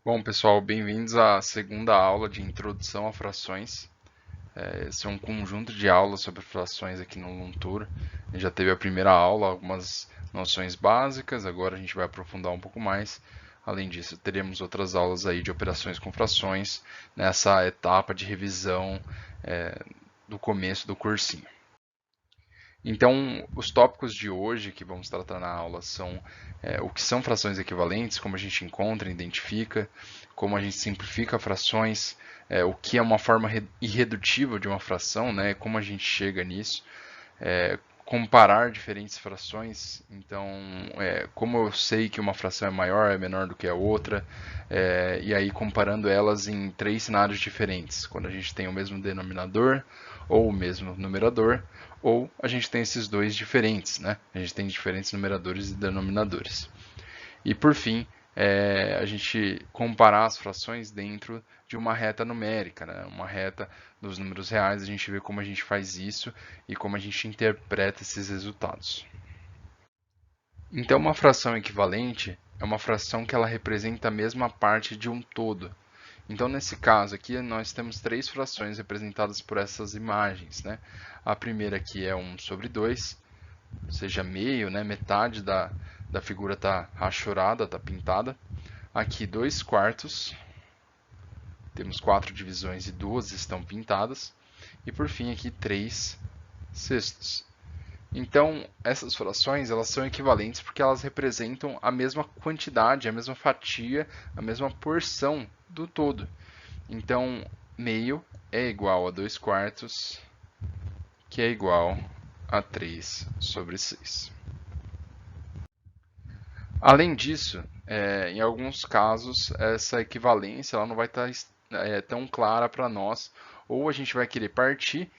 Bom, pessoal, bem-vindos à segunda aula de Introdução a Frações. Esse é um conjunto de aulas sobre frações aqui no Luntur. A gente já teve a primeira aula, algumas noções básicas, agora a gente vai aprofundar um pouco mais. Além disso, teremos outras aulas aí de operações com frações nessa etapa de revisão do começo do cursinho. Então, os tópicos de hoje que vamos tratar na aula são o que são frações equivalentes, como a gente encontra, identifica, como a gente simplifica frações, o que é uma forma irredutível de uma fração, né, como a gente chega nisso, comparar diferentes frações. Então, como eu sei que uma fração é maior, é menor do que a outra, e aí comparando elas em três cenários diferentes, quando a gente tem o mesmo denominador ou o mesmo numerador, ou a gente tem esses dois diferentes, né? A gente tem diferentes numeradores e denominadores. E por fim, a gente comparar as frações dentro de uma reta numérica, né? Uma reta dos números reais, a gente vê como a gente faz isso e como a gente interpreta esses resultados. Então, uma fração equivalente é uma fração que ela representa a mesma parte de um todo. Então, nesse caso aqui, nós temos três frações representadas por essas imagens, né? A primeira aqui é 1 sobre 2, ou seja, meio, né? Metade da figura está rachurada, está pintada. Aqui 2 quartos, temos 4 divisões e 2 estão pintadas. E por fim aqui 3 sextos. Então, essas frações elas são equivalentes porque elas representam a mesma quantidade, a mesma fatia, a mesma porção do todo. Então, meio é igual a 2 quartos, que é igual a 3 sobre 6. Além disso, em alguns casos, essa equivalência ela não vai estar tão clara para nós, ou a gente vai querer partir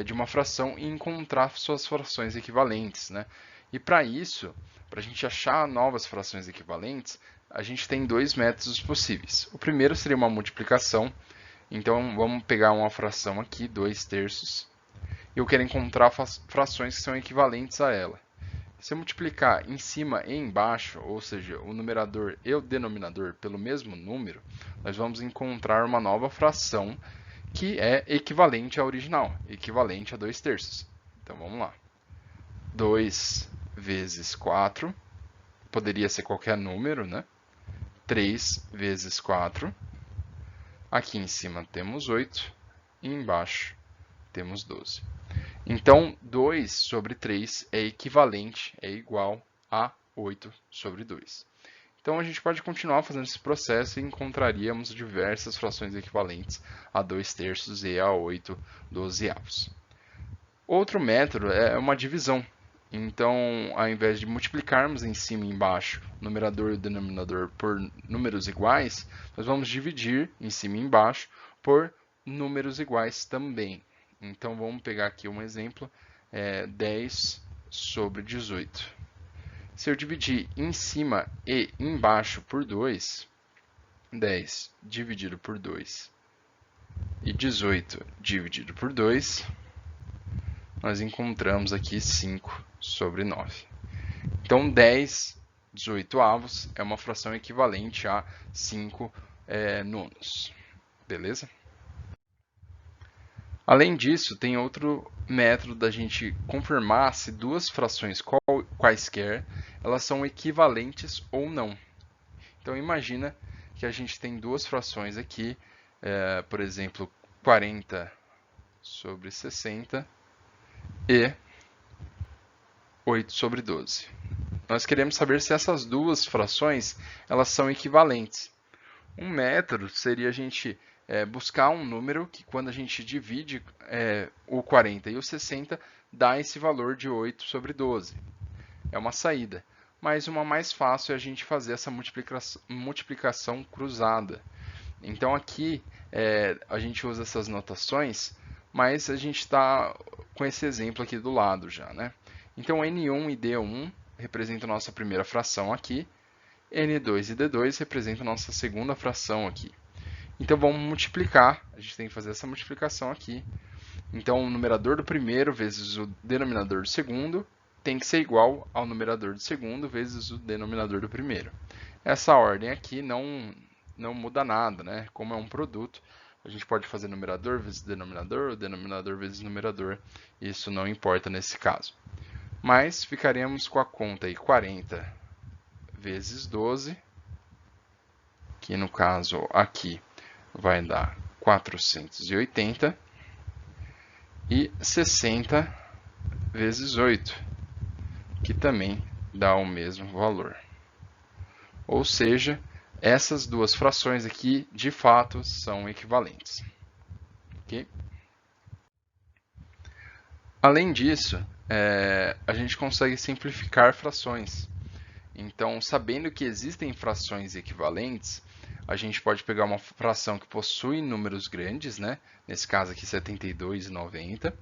de uma fração e encontrar suas frações equivalentes, né? E para isso, para a gente achar novas frações equivalentes, a gente tem dois métodos possíveis. O primeiro seria uma multiplicação. Então, vamos pegar uma fração aqui, 2 terços, e eu quero encontrar frações que são equivalentes a ela. Se eu multiplicar em cima e embaixo, ou seja, o numerador e o denominador pelo mesmo número, nós vamos encontrar uma nova fração que é equivalente à original, equivalente a 2 terços. Então vamos lá. 2 vezes 4, poderia ser qualquer número, né? 3 vezes 4. Aqui em cima temos 8 e embaixo temos 12. Então, 2 sobre 3 é equivalente, é igual a 8 sobre 2. Então, a gente pode continuar fazendo esse processo e encontraríamos diversas frações equivalentes a 2 terços e a 8 dozeavos. Outro método é uma divisão. Então, ao invés de multiplicarmos em cima e embaixo o numerador e o denominador por números iguais, nós vamos dividir em cima e embaixo por números iguais também. Então, vamos pegar aqui um exemplo, 10 sobre 18. Se eu dividir em cima e embaixo por 2, 10 dividido por 2 e 18 dividido por 2, nós encontramos aqui 5 sobre 9. Então, 10 18avos é uma fração equivalente a 5 nonos. Beleza? Além disso, tem outro método da gente confirmar se duas frações quaisquer elas são equivalentes ou não. Então, imagina que a gente tem duas frações aqui, por exemplo, 40 sobre 60 e 8 sobre 12. Nós queremos saber se essas duas frações elas são equivalentes. Um método seria a gente buscar um número que, quando a gente divide o 40 e o 60, dá esse valor de 8 sobre 12. É uma saída. Mas uma mais fácil é a gente fazer essa multiplicação cruzada. Então aqui a gente usa essas notações, mas a gente está com esse exemplo aqui do lado já, né? Então N1 e D1 representam a nossa primeira fração aqui, N2 e D2 representam a nossa segunda fração aqui. Então vamos multiplicar, a gente tem que fazer essa multiplicação aqui. Então o numerador do primeiro vezes o denominador do segundo tem que ser igual ao numerador do segundo vezes o denominador do primeiro. Essa ordem aqui não muda nada, né? Como é um produto, a gente pode fazer numerador vezes denominador, ou denominador vezes numerador, isso não importa nesse caso. Mas ficaremos com a conta aí 40 vezes 12, que no caso aqui vai dar 480, e 60 vezes 8, que também dá o mesmo valor. Ou seja, essas duas frações aqui, de fato, são equivalentes. Okay? Além disso, a gente consegue simplificar frações. Então, sabendo que existem frações equivalentes, a gente pode pegar uma fração que possui números grandes, né? Nesse caso aqui 72 e 90,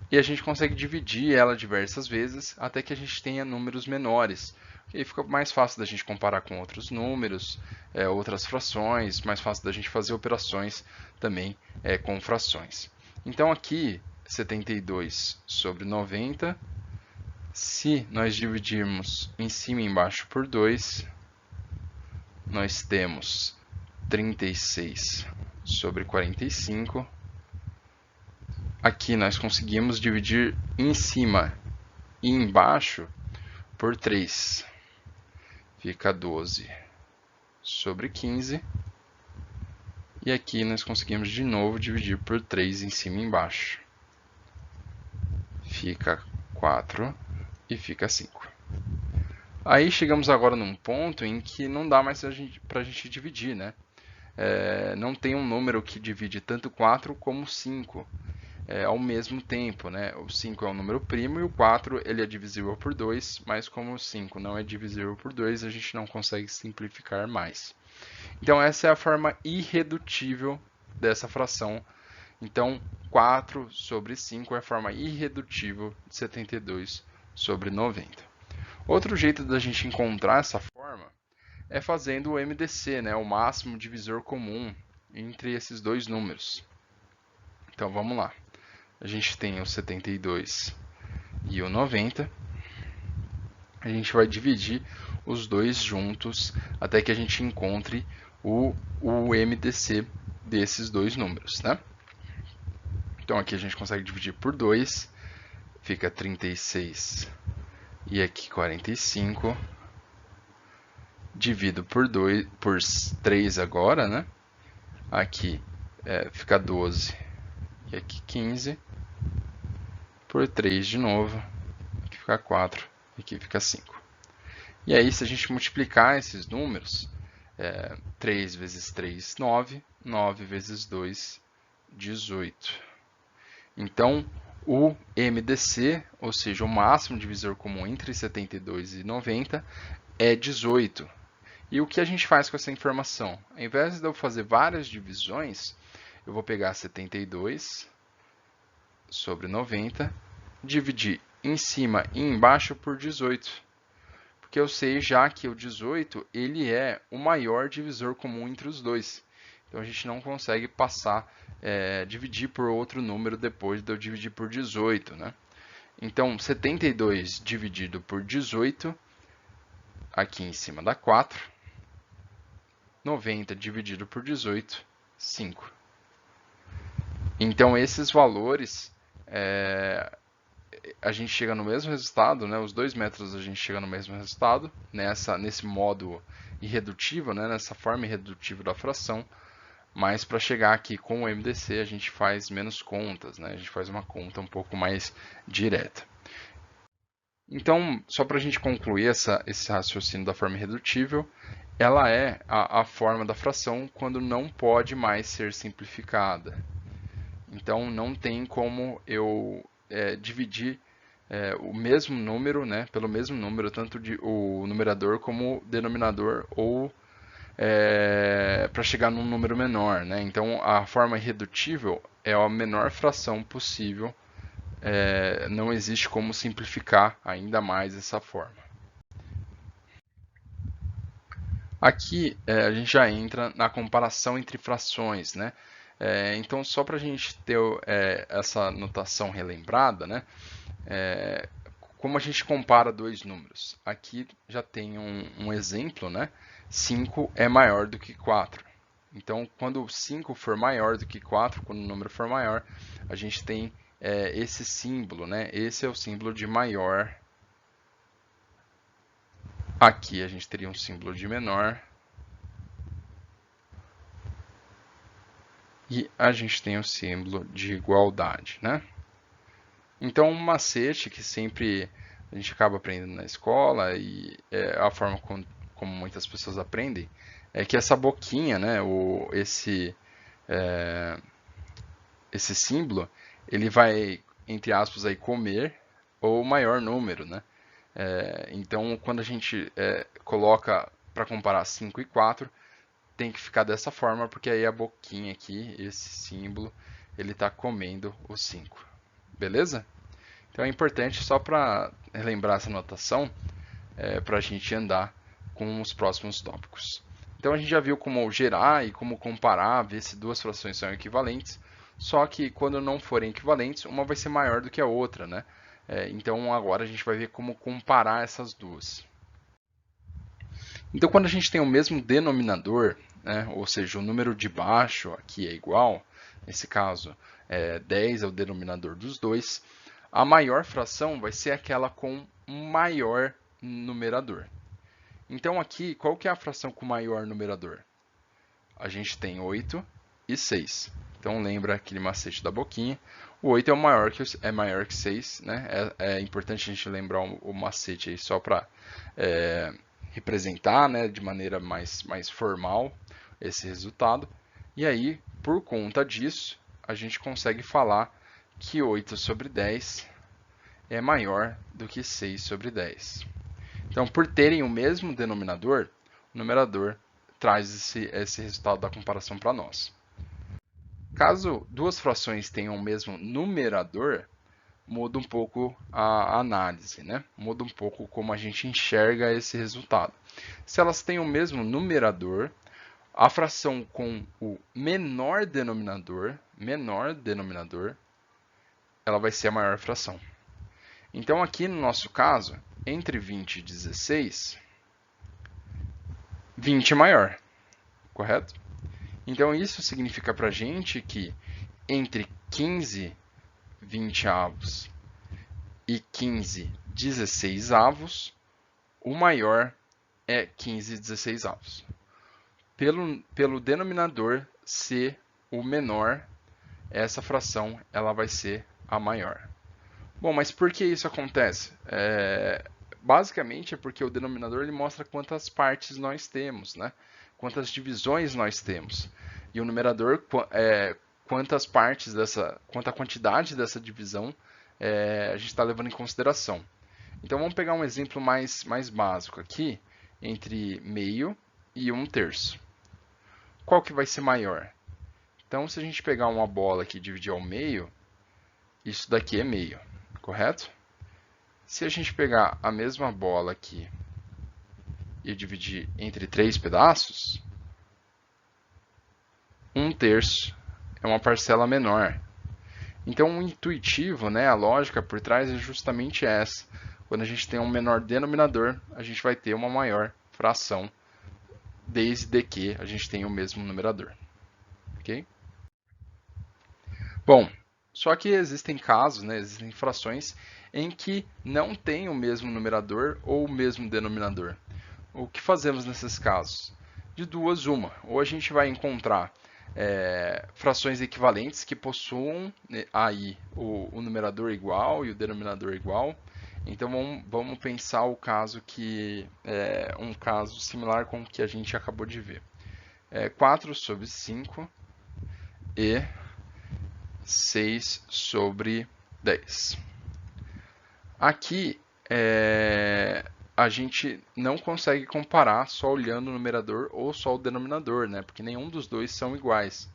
e a gente consegue dividir ela diversas vezes até que a gente tenha números menores. E aí fica mais fácil da gente comparar com outros números, outras frações, mais fácil da gente fazer operações também com frações. Então aqui, 72 sobre 90, se nós dividirmos em cima e embaixo por 2, nós temos 36 sobre 45. Aqui nós conseguimos dividir em cima e embaixo por 3. Fica 12 sobre 15. E aqui nós conseguimos de novo dividir por 3 em cima e embaixo. Fica 4 e fica 5. Aí chegamos agora num ponto em que não dá mais para a gente dividir, né? Não tem um número que divide tanto 4 como 5 ao mesmo tempo, né? O 5 é um número primo e o 4 ele é divisível por 2, mas como o 5 não é divisível por 2, a gente não consegue simplificar mais. Então essa é a forma irredutível dessa fração. Então 4 sobre 5 é a forma irredutível de 72 sobre 90. Outro jeito da gente encontrar essa forma é fazendo o MDC, né? O máximo divisor comum entre esses dois números. Então vamos lá. A gente tem o 72 e o 90. A gente vai dividir os dois juntos até que a gente encontre o MDC desses dois números, né? Então aqui a gente consegue dividir por 2, fica 36 e aqui 45. Divido por 3 agora, né? Aqui fica 12 e aqui 15. Por 3 de novo, aqui fica 4, aqui fica 5. E aí, se a gente multiplicar esses números, 3 vezes 3, 9, 9 vezes 2, 18. Então, o MDC, ou seja, o máximo divisor comum entre 72 e 90, é 18. E o que a gente faz com essa informação? Ao invés de eu fazer várias divisões, eu vou pegar 72 sobre 90, dividir em cima e embaixo por 18. Porque eu sei já que o 18 ele é o maior divisor comum entre os dois. Então a gente não consegue passar, dividir por outro número depois de eu dividir por 18. Né? Então 72 dividido por 18, aqui em cima dá 4. 90 dividido por 18, 5. Então esses valores, a gente chega no mesmo resultado, né? Os dois métodos a gente chega no mesmo resultado, nesse modo irredutível, né? Nessa forma irredutível da fração, mas para chegar aqui com o MDC a gente faz menos contas, né? A gente faz uma conta um pouco mais direta. Então, só para a gente concluir esse raciocínio da forma irredutível, ela é a forma da fração quando não pode mais ser simplificada. Então, não tem como eu dividir o mesmo número, né, pelo mesmo número, tanto o numerador como o denominador, ou para chegar num número menor. Né? Então, a forma irredutível é a menor fração possível. Não existe como simplificar ainda mais essa forma. Aqui a gente já entra na comparação entre frações, né? Então, só para a gente ter essa notação relembrada, né? Como a gente compara dois números? Aqui já tem um exemplo, né? 5 é maior do que 4. Então, quando 5 for maior do que 4, quando o número for maior, a gente tem esse símbolo, né? Esse é o símbolo de maior. Aqui a gente teria um símbolo de menor. E a gente tem o símbolo de igualdade, né? Então, um macete que sempre a gente acaba aprendendo na escola e é a forma como muitas pessoas aprendem é que essa boquinha, né, esse símbolo, ele vai, entre aspas, aí, comer o maior número, né? Então, quando a gente coloca para comparar 5 e 4, tem que ficar dessa forma, porque aí a boquinha aqui, esse símbolo, ele está comendo o 5. Beleza? Então é importante só para relembrar essa notação, para a gente andar com os próximos tópicos. Então a gente já viu como gerar e como comparar, ver se duas frações são equivalentes, só que quando não forem equivalentes, uma vai ser maior do que a outra, né? Então agora a gente vai ver como comparar essas duas. Então quando a gente tem o mesmo denominador, né, ou seja, o número de baixo aqui é igual, nesse caso 10 é o denominador dos dois, a maior fração vai ser aquela com maior numerador. Então aqui, qual que é a fração com maior numerador? A gente tem 8 e 6. Então lembra aquele macete da boquinha. O 8 é maior que 6, né? É importante a gente lembrar o macete aí só para representar, né, de maneira mais formal esse resultado. E aí, por conta disso, a gente consegue falar que 8 sobre 10 é maior do que 6 sobre 10. Então, por terem o mesmo denominador, o numerador traz esse resultado da comparação para nós. Caso duas frações tenham o mesmo numerador, muda um pouco a análise, né? Muda um pouco como a gente enxerga esse resultado. Se elas têm o mesmo numerador, a fração com o menor denominador, ela vai ser a maior fração. Então, aqui no nosso caso, entre 20 e 16, 20 é maior, correto? Então, isso significa para a gente que entre 15 20avos e 15 16avos, o maior é 15 16avos. Pelo denominador ser o menor, essa fração ela vai ser a maior. Bom, mas por que isso acontece? Basicamente é porque o denominador ele mostra quantas partes nós temos, né? Quantas divisões nós temos. E o numerador, quanta quantidade dessa divisão a gente está levando em consideração. Então vamos pegar um exemplo mais básico aqui, entre meio e 1/3. Qual que vai ser maior? Então se a gente pegar uma bola aqui e dividir ao meio, isso daqui é meio, correto? Se a gente pegar a mesma bola aqui e dividir entre 3 pedaços, 1/3 é uma parcela menor. Então, o intuitivo, né, a lógica por trás é justamente essa. Quando a gente tem um menor denominador, a gente vai ter uma maior fração, desde que a gente tenha o mesmo numerador. Ok? Bom, só que existem casos, né, existem frações em que não tem o mesmo numerador ou o mesmo denominador. O que fazemos nesses casos? De duas, uma. Ou a gente vai encontrar frações equivalentes que possuam aí o numerador igual e o denominador igual. Então vamos pensar o caso que é um caso similar com o que a gente acabou de ver. 4 sobre 5 e 6 sobre 10. Aqui a gente não consegue comparar só olhando o numerador ou só o denominador, né? Porque nenhum dos dois são iguais.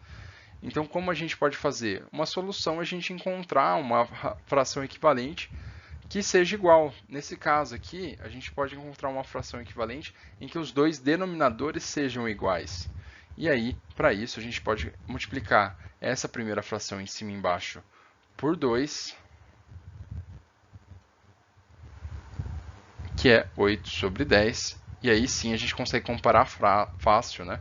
Então, como a gente pode fazer? Uma solução é a gente encontrar uma fração equivalente que seja igual. Nesse caso aqui, a gente pode encontrar uma fração equivalente em que os dois denominadores sejam iguais. E aí, para isso, a gente pode multiplicar essa primeira fração em cima e embaixo por 2, que é 8 sobre 10. E aí sim a gente consegue comparar fácil, né?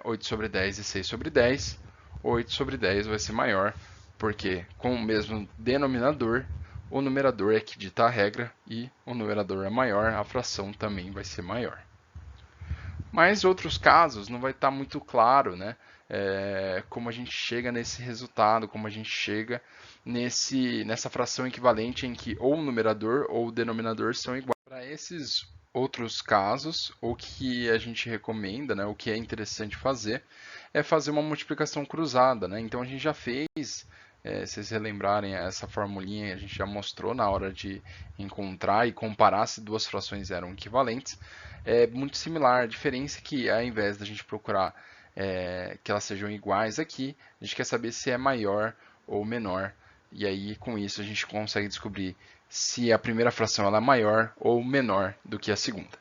8 sobre 10 e 6 sobre 10, 8 sobre 10 vai ser maior, porque com o mesmo denominador, o numerador é que dita a regra e o numerador é maior, a fração também vai ser maior. Mas outros casos não vai estar muito claro, né? Como a gente chega nesse resultado, como a gente chega nessa fração equivalente em que ou o numerador ou o denominador são iguais. Para esses outros casos, o que a gente recomenda, né, o que é interessante fazer, é fazer uma multiplicação cruzada, né? Então a gente já fez, se vocês relembrarem essa formulinha, a gente já mostrou na hora de encontrar e comparar se duas frações eram equivalentes. É muito similar, a diferença é que ao invés da gente procurar que elas sejam iguais aqui, a gente quer saber se é maior ou menor. E aí, com isso, a gente consegue descobrir se a primeira fração ela é maior ou menor do que a segunda.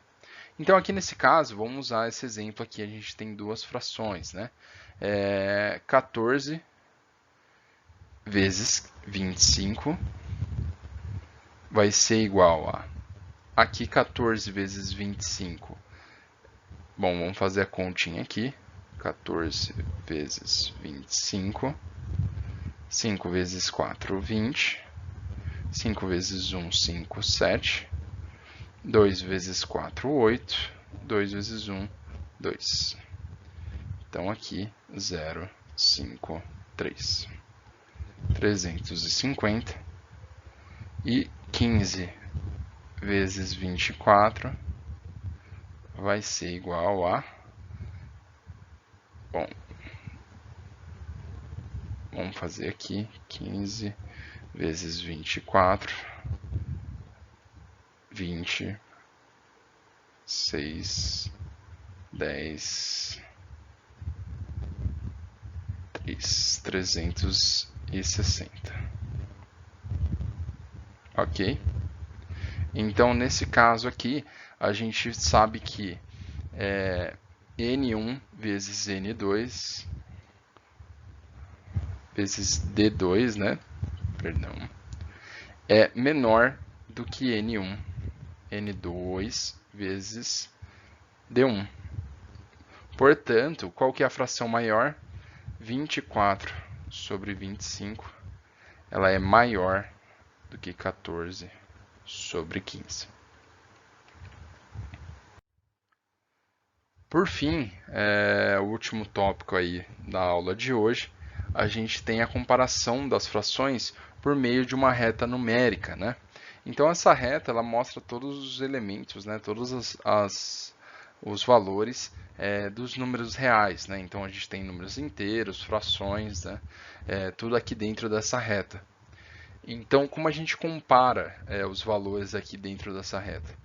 Então, aqui nesse caso, vamos usar esse exemplo aqui. A gente tem duas frações, né? 14 vezes 25 vai ser igual a... Aqui, 14 vezes 25. Bom, vamos fazer a continha aqui. 14 vezes 25. 5 vezes 4, 20. 5 vezes 1, 5, 7. 2 vezes 4, 8. 2 vezes 1, 2. Então, aqui, 0, 5, 3. 350. E 15 vezes 24 vai ser igual a... Bom, vamos fazer aqui 15 vezes 24, 20, 6, 10, 360. Ok? Então, nesse caso aqui, a gente sabe que N1 vezes N2 vezes D2, né? Perdão. É menor do que N1. N2 vezes D1. Portanto, qual que é a fração maior? 24 sobre 25. Ela é maior do que 14 sobre 15. Por fim, o último tópico aí da aula de hoje, a gente tem a comparação das frações por meio de uma reta numérica, né? Então essa reta ela mostra todos os elementos, né? Todos os valores dos números reais, né? Então a gente tem números inteiros, frações, né? Tudo aqui dentro dessa reta. Então como a gente compara os valores aqui dentro dessa reta?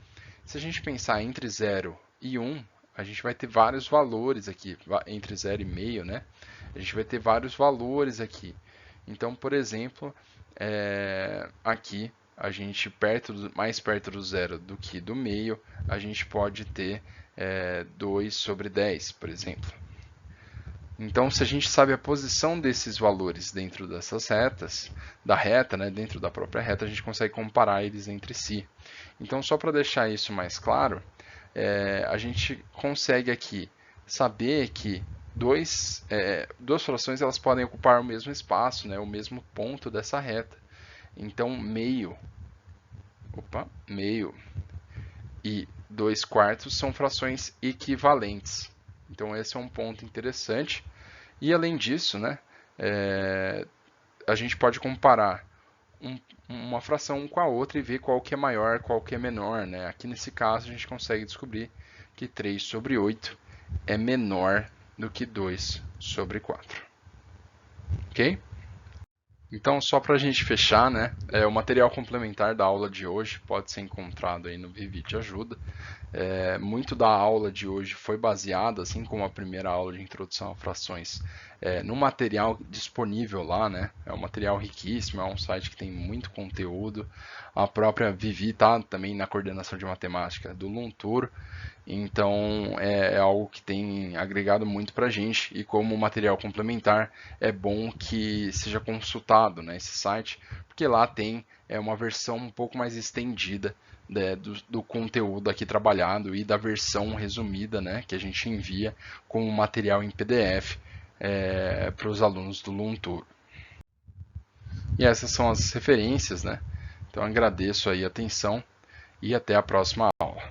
Se a gente pensar entre 0 e 1, a gente vai ter vários valores aqui, entre 0 e meio, né? A gente vai ter vários valores aqui. Então, por exemplo, aqui, a gente mais perto do zero do que do meio, a gente pode ter 2 sobre 10, por exemplo. Então, se a gente sabe a posição desses valores dentro dessas retas, da reta, né, dentro da própria reta, a gente consegue comparar eles entre si. Então, só para deixar isso mais claro, a gente consegue aqui saber que duas frações elas podem ocupar o mesmo espaço, né, o mesmo ponto dessa reta. Então, meio e 2 quartos são frações equivalentes. Então, esse é um ponto interessante. E, além disso, né, a gente pode comparar uma fração com a outra e ver qual que é maior, qual que é menor, né? Aqui nesse caso a gente consegue descobrir que 3 sobre 8 é menor do que 2 sobre 4. Ok? Então, só para a gente fechar, né? O material complementar da aula de hoje pode ser encontrado aí no Vivi Te Ajuda. Muito da aula de hoje foi baseada, assim como a primeira aula de introdução a frações, no material disponível lá, né? É um material riquíssimo, é um site que tem muito conteúdo. A própria Vivi está também na coordenação de matemática do Lunturo, então é algo que tem agregado muito para a gente, e como material complementar é bom que seja consultado, né, esse site, porque lá tem uma versão um pouco mais estendida, né, do conteúdo aqui trabalhado e da versão resumida, né, que a gente envia como material em PDF para os alunos do Luntur. E essas são as referências, né? Então agradeço aí a atenção e até a próxima aula.